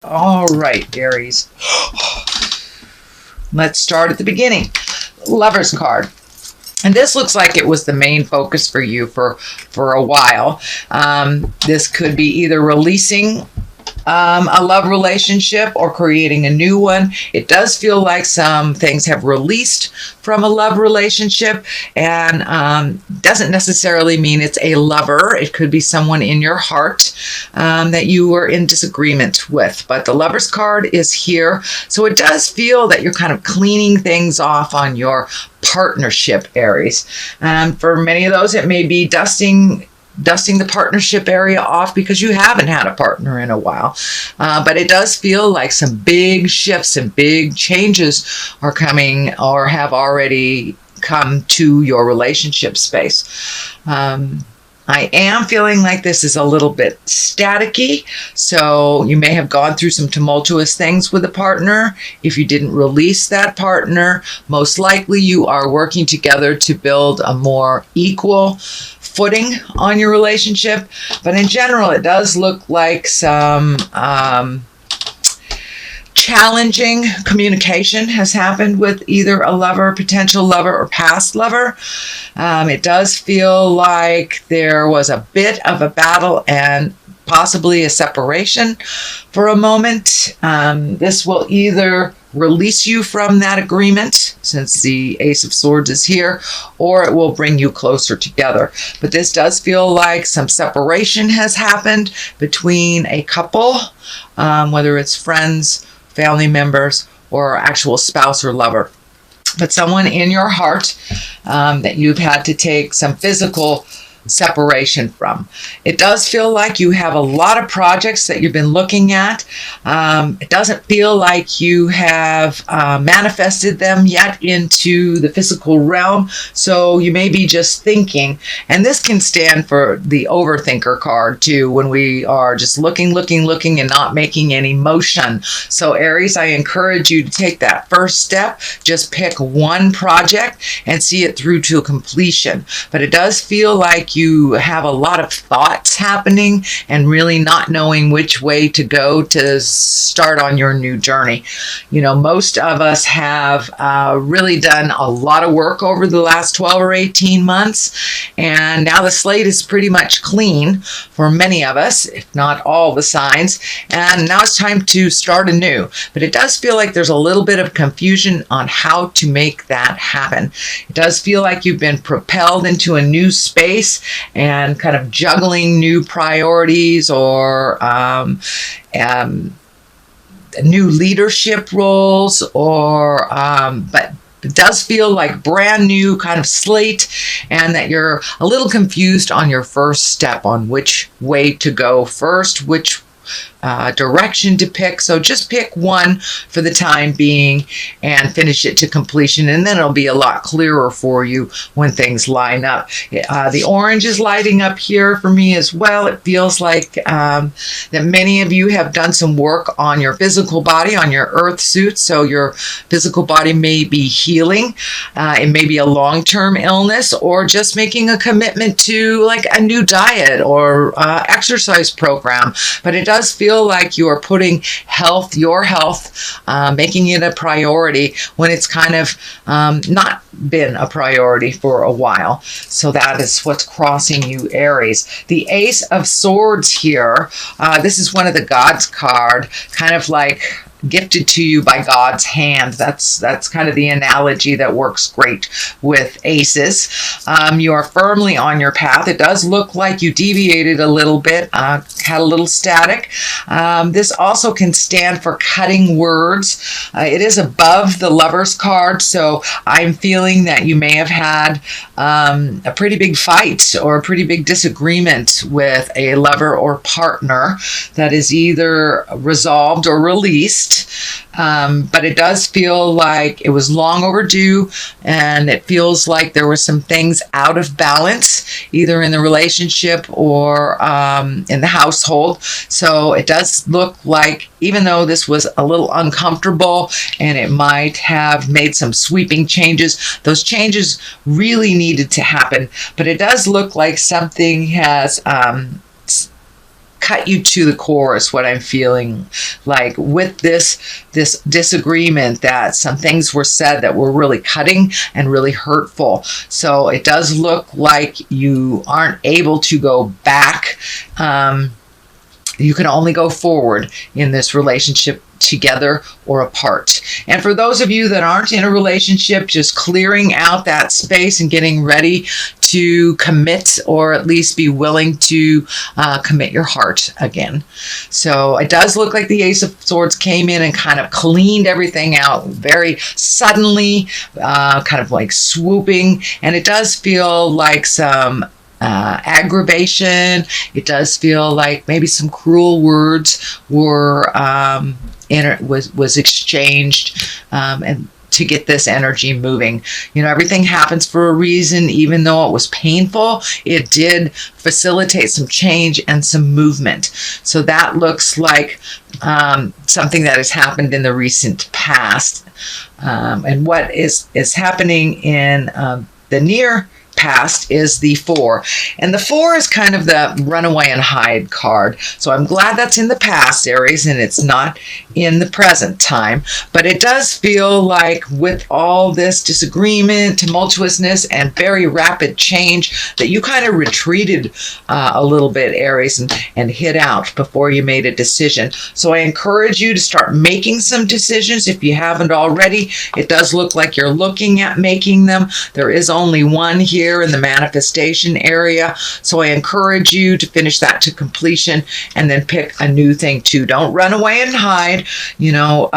All right, Aries. Let's start at the beginning. Lover's card. And this looks like it was the main focus for you for a while. This could be either releasing a love relationship or creating a new one. It does feel like some things have released from a love relationship, and doesn't necessarily mean it's a lover. It could be someone in your heart that you were in disagreement with. But the Lover's card is here, so it does feel that you're kind of cleaning things off on your partnership, Aries. For many of those, it may be dusting the partnership area off because you haven't had a partner in a while. But it does feel like some big shifts and big changes are coming or have already come to your relationship space. I am feeling like this is a little bit staticky, so you may have gone through some tumultuous things with a partner. If you didn't release that partner, most likely you are working together to build a more equal footing on your relationship. But in general, it does look like some challenging communication has happened with either a lover, potential lover, or past lover. It does feel like there was a bit of a battle and possibly a separation for a moment. This will either release you from that agreement, since the Ace of Swords is here, or it will bring you closer together. But this does feel like some separation has happened between a couple, whether it's friends, family members, or actual spouse or lover. But someone in your heart that you've had to take some physical separation from. It does feel like you have a lot of projects that you've been looking at. It doesn't feel like you have manifested them yet into the physical realm, so you may be just thinking. And this can stand for the overthinker card too, when we are just looking and not making any motion. So Aries, I encourage you to take that first step. Just pick one project and see it through to completion. But it does feel like you have a lot of thoughts happening and really not knowing which way to go to start on your new journey. You know, most of us have really done a lot of work over the last 12 or 18 months, and now the slate is pretty much clean for many of us, if not all the signs, and now it's time to start anew. But it does feel like there's a little bit of confusion on how to make that happen. It does feel like you've been propelled into a new space and kind of juggling new priorities or new leadership roles, or but it does feel like brand new kind of slate, and that you're a little confused on your first step on which way to go first, which direction to pick. So just pick one for the time being and finish it to completion, and then it'll be a lot clearer for you when things line up. The orange is lighting up here for me as well. It feels like that many of you have done some work on your physical body, on your earth suit, so your physical body may be healing. It may be a long-term illness, or just making a commitment to like a new diet or exercise program. But it does feel like you are putting your health, making it a priority when it's kind of not been a priority for a while. So that is what's crossing you, Aries. The Ace of Swords here, this is one of the Gods card, kind of like gifted to you by God's hand. That's kind of the analogy that works great with aces. You are firmly on your path. It does look like you deviated a little bit, had a little static. This also can stand for cutting words. It is above the Lover's card, so I'm feeling that you may have had a pretty big fight or a pretty big disagreement with a lover or partner that is either resolved or released. But it does feel like it was long overdue, and it feels like there were some things out of balance, either in the relationship or in the household. So it does look like, even though this was a little uncomfortable and it might have made some sweeping changes, those changes really needed to happen. But it does look like something has cut you to the core is what I'm feeling like with this disagreement, that some things were said that were really cutting and really hurtful. So it does look like you aren't able to go back. You can only go forward in this relationship, together or apart. And for those of you that aren't in a relationship, just clearing out that space and getting ready to commit, or at least be willing to commit your heart again. So it does look like the Ace of Swords came in and kind of cleaned everything out very suddenly, kind of like swooping. And it does feel like some aggravation. It does feel like maybe some cruel words were was exchanged, and to get this energy moving. You know, everything happens for a reason. Even though it was painful, it did facilitate some change and some movement. So that looks like something that has happened in the recent past. And what is happening in the near past is the 4. And the 4 is kind of the runaway and hide card. So I'm glad that's in the past, Aries, and it's not in the present time. But it does feel like with all this disagreement, tumultuousness, and very rapid change, that you kind of retreated a little bit, Aries, and hid out before you made a decision. So I encourage you to start making some decisions if you haven't already. It does look like you're looking at making them. There is only one here in the manifestation area. So I encourage you to finish that to completion and then pick a new thing too. Don't run away and hide. You know,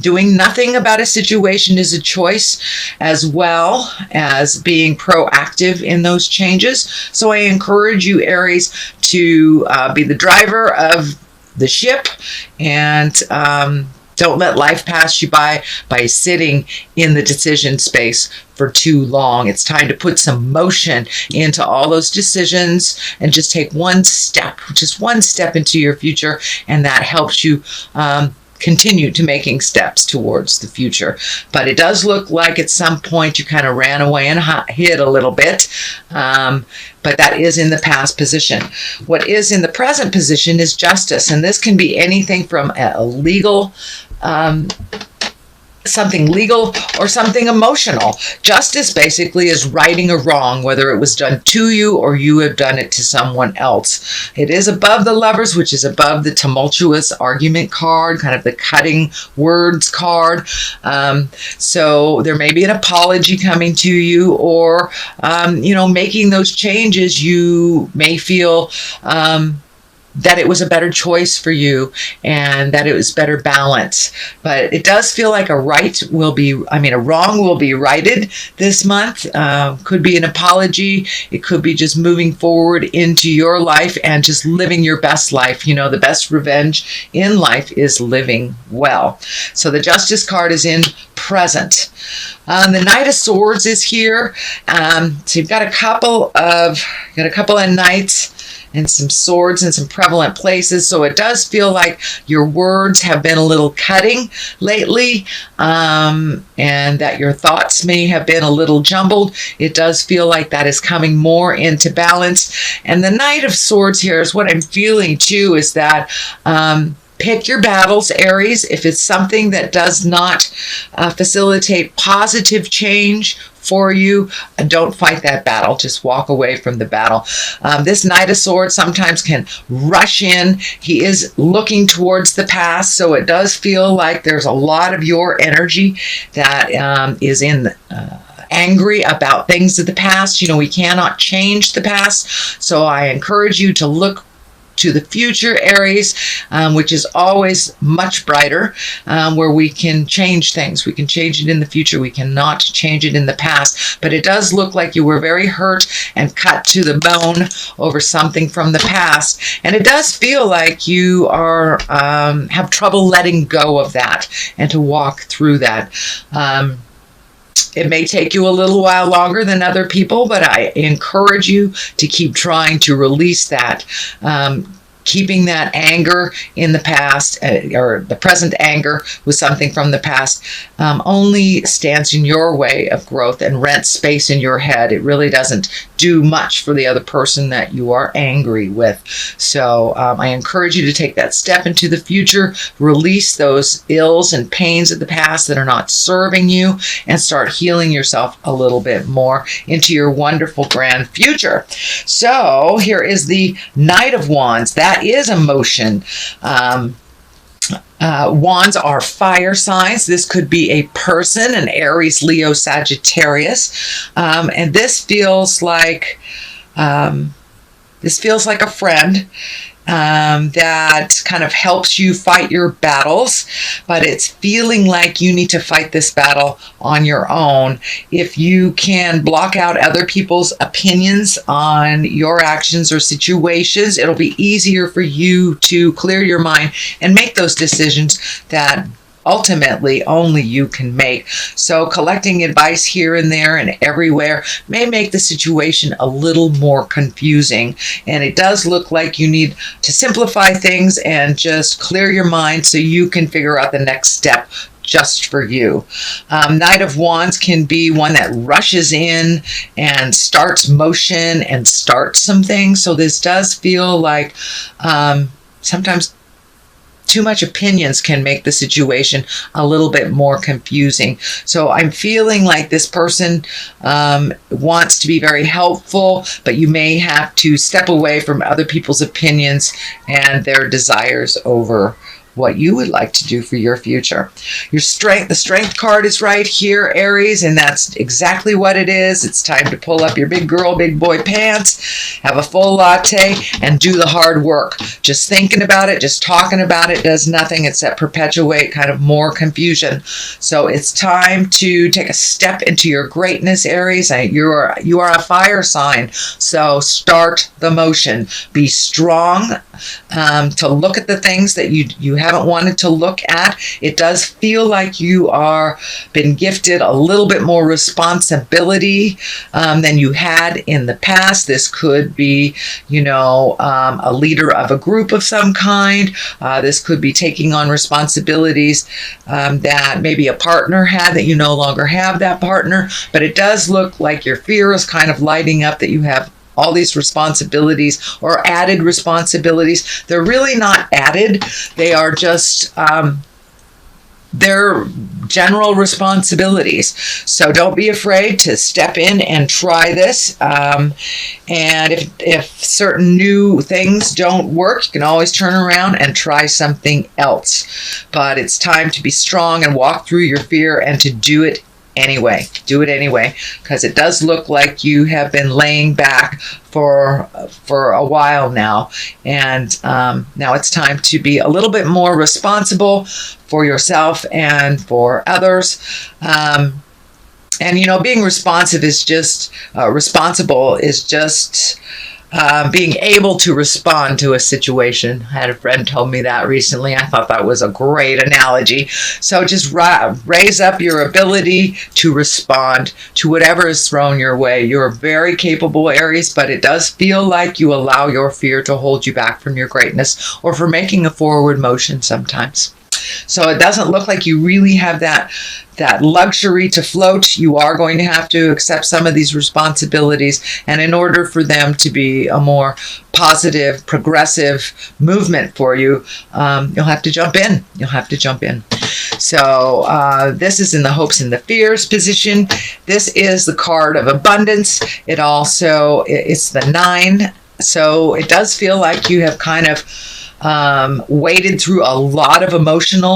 doing nothing about a situation is a choice, as well as being proactive in those changes. So I encourage you, Aries, to be the driver of the ship, and don't let life pass you by sitting in the decision space for too long. It's time to put some motion into all those decisions and just take one step into your future, and that helps you continue to making steps towards the future. But it does look like at some point you kind of ran away and hid a little bit. But that is in the past position. What is in the present position is justice. And this can be anything from a legal, something legal or something emotional. Justice basically is righting a wrong, whether it was done to you or you have done it to someone else. It is above the Lovers, which is above the tumultuous argument card, kind of the cutting words card. So there may be an apology coming to you, or, you know, making those changes. You may feel that it was a better choice for you and that it was better balance. But it does feel like a wrong will be righted this month. Could be an apology. It could be just moving forward into your life and just living your best life. You know, the best revenge in life is living well. So the Justice card is in present. The Knight of Swords is here. So you've got a couple of knights and some swords in some prevalent places. So it does feel like your words have been a little cutting lately, and that your thoughts may have been a little jumbled. It does feel like that is coming more into balance. And the Knight of Swords here is what I'm feeling too, is that pick your battles, Aries. If it's something that does not facilitate positive change for you, don't fight that battle. Just walk away from the battle. This Knight of Swords sometimes can rush in. He is looking towards the past, so it does feel like there's a lot of your energy that is in angry about things of the past. You know, we cannot change the past, so I encourage you to look to the future, Aries, which is always much brighter, where we can change things. We can change it in the future. We cannot change it in the past. But it does look like you were very hurt and cut to the bone over something from the past. And it does feel like you are have trouble letting go of that and to walk through that. It may take you a little while longer than other people, but I encourage you to keep trying to release that. keeping that anger in the past, or the present anger with something from the past, only stands in your way of growth and rents space in your head. It really doesn't do much for the other person that you are angry with. So I encourage you to take that step into the future, release those ills and pains of the past that are not serving you, and start healing yourself a little bit more into your wonderful grand future. So here is the Knight of Wands. That is emotion. Wands are fire signs. This could be a person, an Aries, Leo, Sagittarius, and this feels like a friend that kind of helps you fight your battles, but it's feeling like you need to fight this battle on your own. If you can block out other people's opinions on your actions or situations, it'll be easier for you to clear your mind and make those decisions that ultimately only you can make. So collecting advice here and there and everywhere may make the situation a little more confusing. And it does look like you need to simplify things and just clear your mind so you can figure out the next step just for you. Knight of Wands can be one that rushes in and starts motion and starts some things. So this does feel like sometimes too much opinions can make the situation a little bit more confusing. So I'm feeling like this person wants to be very helpful, but you may have to step away from other people's opinions and their desires over what you would like to do for your future. Your strength, the strength card is right here, Aries, and that's exactly what it is. It's time to pull up your big girl, big boy pants, have a full latte, and do the hard work. Just thinking about it, just talking about it does nothing except perpetuate kind of more confusion. So it's time to take a step into your greatness, Aries. You are a fire sign, so start the motion. Be strong to look at the things that you haven't wanted to look at. It does feel like you are been gifted a little bit more responsibility than you had in the past. This could be, a leader of a group of some kind. This could be taking on responsibilities that maybe a partner had that you no longer have that partner. But it does look like your fear is kind of lighting up that you have all these responsibilities or added responsibilities. They're really not added. They are just their general responsibilities. So don't be afraid to step in and try this. And if certain new things don't work, you can always turn around and try something else. But it's time to be strong and walk through your fear and to do it anyway. Do it anyway, because it does look like you have been laying back for a while now, and now it's time to be a little bit more responsible for yourself and for others. And being responsible is just being able to respond to a situation. I had a friend told me that recently. I thought that was a great analogy. So just raise up your ability to respond to whatever is thrown your way. You're very capable, Aries, but it does feel like you allow your fear to hold you back from your greatness or for making a forward motion sometimes. So it doesn't look like you really have that luxury to float. You are going to have to accept some of these responsibilities. And in order for them to be a more positive, progressive movement for you, you'll have to jump in. So this is in the hopes and the fears position. This is the card of abundance. It's the 9. So it does feel like you have kind of waded through a lot of emotions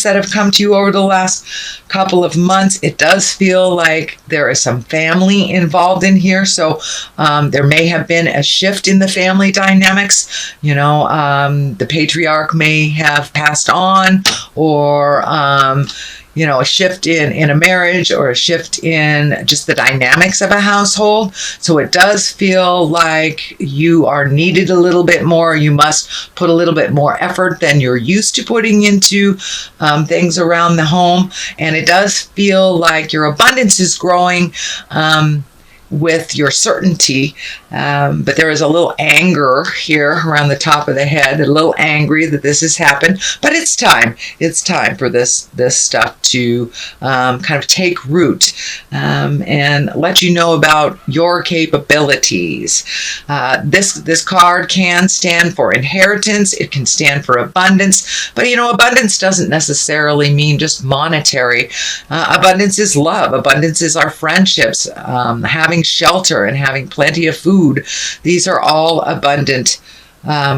that have come to you over the last couple of months. It does feel like there is some family involved in here. So there may have been a shift in the family dynamics. The patriarch may have passed on, or a shift in a marriage, or a shift in just the dynamics of a household. So it does feel like you are needed a little bit more. You must put a little bit more effort than you're used to putting into things around the home. And it does feel like your abundance is growing. with your certainty, but there is a little anger here around the top of the head, a little angry that this has happened, but it's time. It's time for this stuff to kind of take root and let you know about your capabilities. This card can stand for inheritance. It can stand for abundance, but abundance doesn't necessarily mean just monetary. Abundance is love. Abundance is our friendships, having shelter and having plenty of food. These are all abundant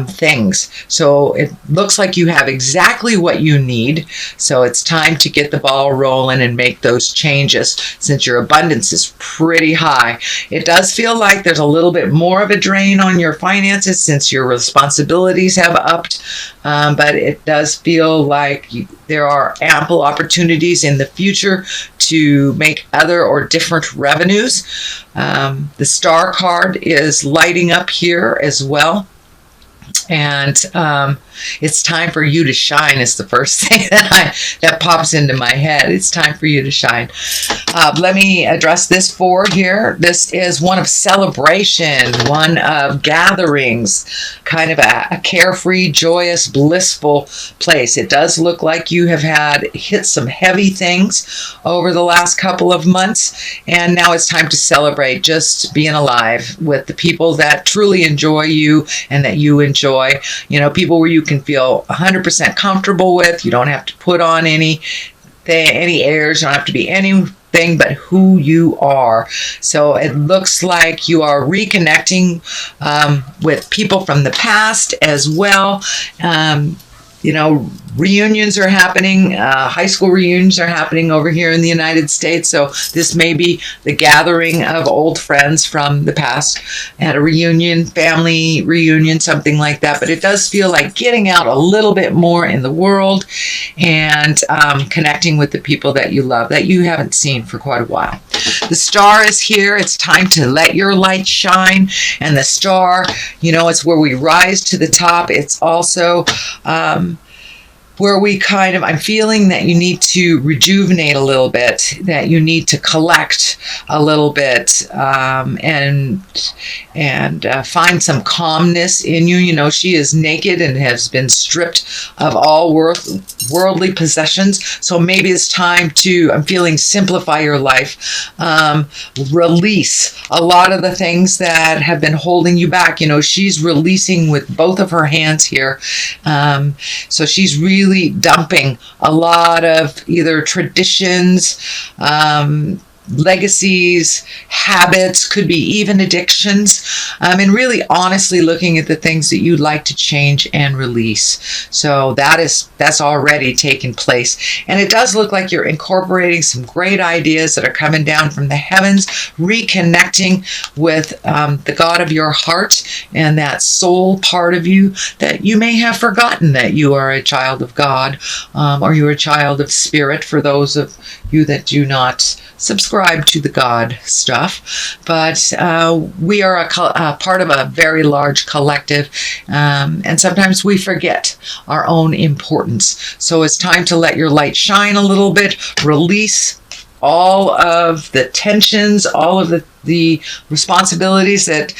things. So it looks like you have exactly what you need. So it's time to get the ball rolling and make those changes since your abundance is pretty high. It does feel like there's a little bit more of a drain on your finances since your responsibilities have upped. But it does feel like there are ample opportunities in the future to make other or different revenues. The star card is lighting up here as well. And it's time for you to shine is the first thing that pops into my head. It's time for you to shine. Let me address this 4 here. This is one of celebration, one of gatherings, kind of a carefree, joyous, blissful place. It does look like you have hit some heavy things over the last couple of months, and now it's time to celebrate just being alive with the people that truly enjoy you and that you enjoy. People where you can feel 100% comfortable with. You don't have to put on any airs. You don't have to be anything but who you are. So it looks like you are reconnecting with people from the past as well. Reunions are happening. High school reunions are happening over here in the United States. So this may be the gathering of old friends from the past at a reunion, family reunion, something like that. But it does feel like getting out a little bit more in the world and connecting with the people that you love, that you haven't seen for quite a while. The star is here. It's time to let your light shine. And the star, it's where we rise to the top. It's also where we I'm feeling that you need to rejuvenate a little bit, that you need to collect a little bit, and find some calmness in you. She is naked and has been stripped of all worldly possessions. So maybe it's time to, I'm feeling, simplify your life, release a lot of the things that have been holding you back. She's releasing with both of her hands here. So she's really dumping a lot of either traditions, legacies, habits, could be even addictions, and really honestly looking at the things that you'd like to change and release. So that's already taken place. And it does look like you're incorporating some great ideas that are coming down from the heavens, reconnecting with the God of your heart and that soul part of you that you may have forgotten that you are a child of God, or you're a child of spirit for those of you that do not subscribe to the God stuff. But we are a part of a very large collective, and sometimes we forget our own importance. So it's time to let your light shine a little bit, release all of the tensions, all of the responsibilities that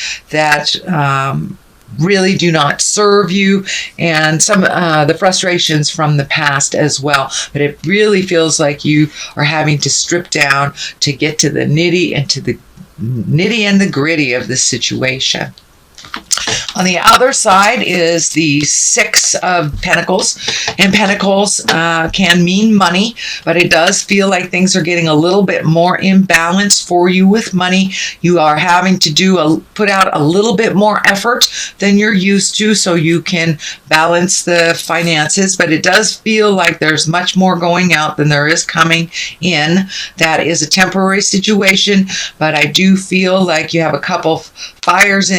really do not serve you, and some the frustrations from the past as well. But it really feels like you are having to strip down to get to the nitty and the gritty of this situation. On the other side is the 6 of Pentacles, and Pentacles can mean money, but it does feel like things are getting a little bit more imbalanced for you with money. You are having to put out a little bit more effort than you're used to so you can balance the finances, but it does feel like there's much more going out than there is coming in. That is a temporary situation, but I do feel like you have a couple pokers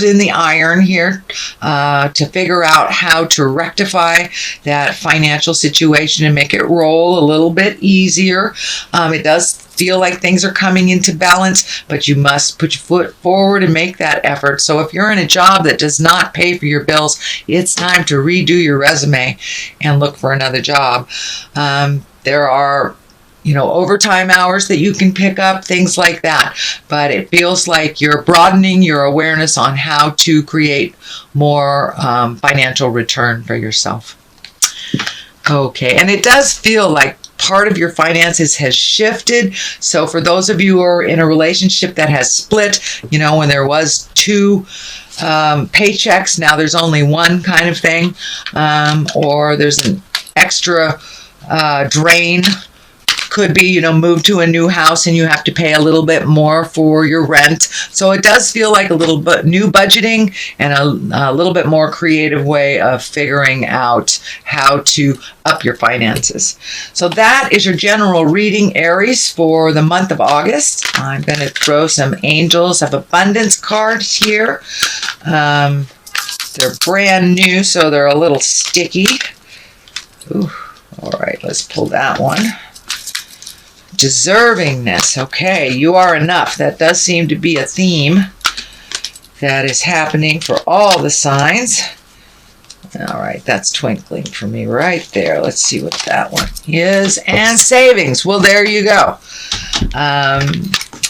in the iron here to figure out how to rectify that financial situation and make it roll a little bit easier. It does feel like things are coming into balance, but you must put your foot forward and make that effort. So if you're in a job that does not pay for your bills, it's time to redo your resume and look for another job. There are overtime hours that you can pick up, things like that. But it feels like you're broadening your awareness on how to create more financial return for yourself. Okay, and it does feel like part of your finances has shifted. So for those of you who are in a relationship that has split, when there was two paychecks, now there's only one kind of thing, or there's an extra drain. Could be, move to a new house and you have to pay a little bit more for your rent. So it does feel like a little bit new budgeting and a little bit more creative way of figuring out how to up your finances. So that is your general reading, Aries, for the month of August. I'm going to throw some Angels of Abundance cards here. They're brand new, so they're a little sticky. Ooh, all right, let's pull that one. Deservingness. Okay, you are enough. That does seem to be a theme that is happening for all the signs. All right, that's twinkling for me right there. Let's see what that one is. And savings. Well, there you go.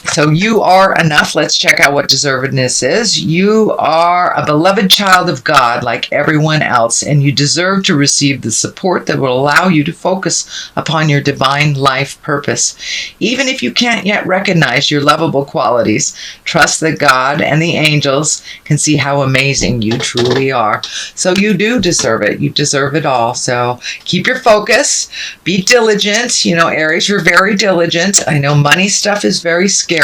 So you are enough. Let's check out what deservedness is. You are a beloved child of God like everyone else, and you deserve to receive the support that will allow you to focus upon your divine life purpose. Even if you can't yet recognize your lovable qualities, trust that God and the angels can see how amazing you truly are. So you do deserve it. You deserve it all. So keep your focus. Be diligent. Aries, you're very diligent. I know money stuff is very scary,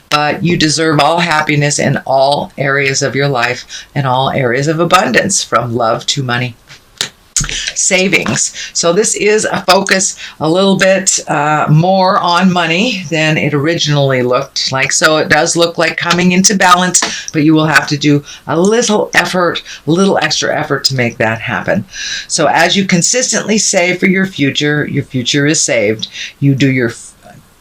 but you deserve all happiness in all areas of your life and all areas of abundance, from love to money. Savings. So this is a focus a little bit more on money than it originally looked like. So it does look like coming into balance, but you will have to do a little effort, a little extra effort to make that happen. So as you consistently save for your future is saved. You do your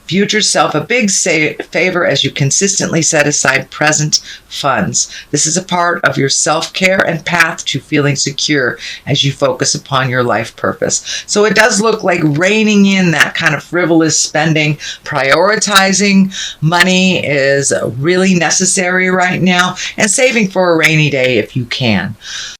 future self a big favor as you consistently set aside present funds. This is a part of your self-care and path to feeling secure as you focus upon your life purpose. So it does look like reining in that kind of frivolous spending. Prioritizing money is really necessary right now, and saving for a rainy day if you can.